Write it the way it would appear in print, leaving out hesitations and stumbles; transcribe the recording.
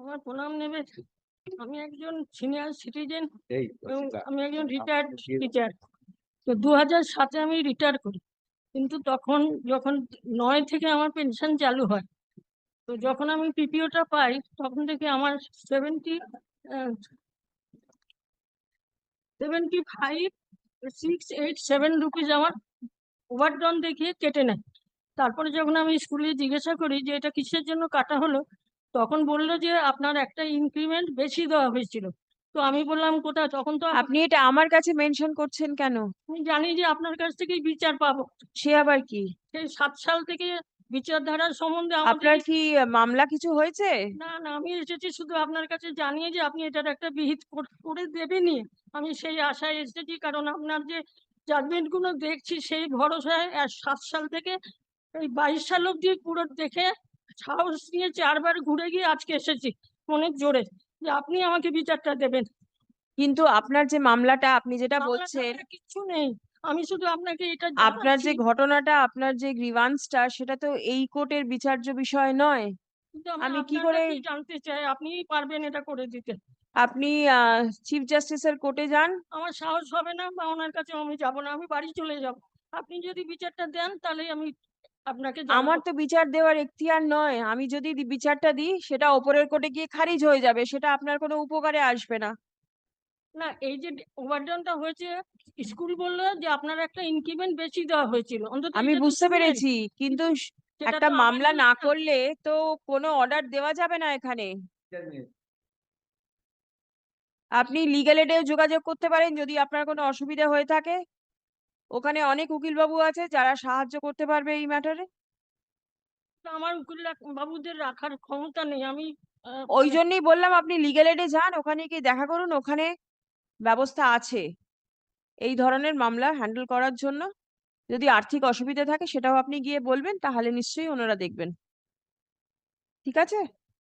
আমার প্রণাম নেবে। আমি একজন সিনিয়র সিটিজেন এই এবং রসিকা, আমি একজন আপনার রিটায়ার্ড দিয়ে দাও। টিচার। তো 2007-এ আমি রিটায়ার করি, কিন্তু তখন যখন 9 থেকে আমার পেনশন চালু হয়, তো যখন আমি পিপিওটা পাই তখন থেকে আমার 75,687 রুপিস আমার ওভারড্রন দেখিয়ে কেটে নেয়। তারপরে যখন আমি স্কুলে জিজ্ঞাসা করি যে এটা কিসের জন্য কাটা হলো, তখন বললো যে আপনার একটা ইনক্রিমেন্ট বেশি দেওয়া হয়েছিল। তো আমি বললাম কোথায়, তখন তো আপনি এটা আমার কাছে মেনশন করছেন কেন? আমি জানি যে আপনার কাছ থেকেই বিচার পাবো। সে আবার কি? সেই 7 সাল থেকে বিচারধারার সম্বন্ধে আমাদের আপনার কি মামলা কিছু হয়েছে? না না, আমি এসেছি শুধু আপনার কাছে জানিয়ে যে আপনি এটার একটা বিহিত করে দেবেনই। আমি সেই আশায় এসেছি, কারণ আপনার যে জাজমেন্ট গুলো দেখছি সেই ভরসায় 7 সাল থেকে এই 22 সাল অব্দি পুরো দেখে সাহস নিয়ে 4বার ঘুরে গিয়ে আজকে এসেছি অনেক জোরে যে আপনি আমাকে বিচারটা দেবেন। কিন্তু আপনার যে মামলাটা আপনি যেটা মামলা বলছেন, টামলা কিচ্ছু নেই, আমি শুধু আপনাকে এটা আপনার জানাচ্ছি। যে ঘটনাটা, আপনার যে গ্রিভান্সটা, সেটা তো এই কোর্টের বিচার্য বিষয় নয়। কিন্তু আমি কি আপনার করে? কাছেই জানতে চাই, আপনিই পারবেন এটা করে দিতে। আপনি চিফ জাস্টিসের কোর্টে যান। আমার সাহস হবে না, বা ওনার কাছে আমি যাব না, আমি বাড়ি চলে যাব। আপনি যদি বিচারটা দেন তাহলে আমি আপনাকে জানাবো। আমার তো বিচার দেওয়ার এখতিয়ার নয়। আমি যদি বিচারটা দিই, সেটা ওপরের কোর্টে গিয়ে খারিজ হয়ে যাবে, সেটা আপনার কোনো উপকারে আসবে না। না, এই যে ওভারডাউনটা হয়েছে, স্কুল বললো যে আপনার একটা ইনক্রিমেন্ট বেশি দেওয়া হয়েছিল, অন্তত আমি এটা তো বুঝতে শুনলেন। পেরেছি, কিন্তু সেটা একটা তো আমার মামলা দোষ না না। করলে তো কোনো অর্ডার দেওয়া যাবে না এখানে। আপনি লিগ্যাল এডেও যোগাযোগ করতে পারেন যদি আপনার কোনো অসুবিধা হয়ে থাকে। ওখানে অনেক উকিলবাবু আছে যারা সাহায্য করতে পারবে এই ম্যাটারে। তো আমার উকিল বাবুদের রাখার ক্ষমতা নেই। আমি ওই মানে জন্যই বললাম আপনি লিগ্যাল এডে যান, ওখানে গিয়ে দেখা করুন। ওখানে ব্যবস্থা আছে এই ধরনের মামলা হ্যান্ডেল করার জন্য। যদি আর্থিক অসুবিধা থাকে সেটাও আপনি গিয়ে বলবেন, তাহলে নিশ্চয়ই ওনারা দেখবেন। ঠিক আছে?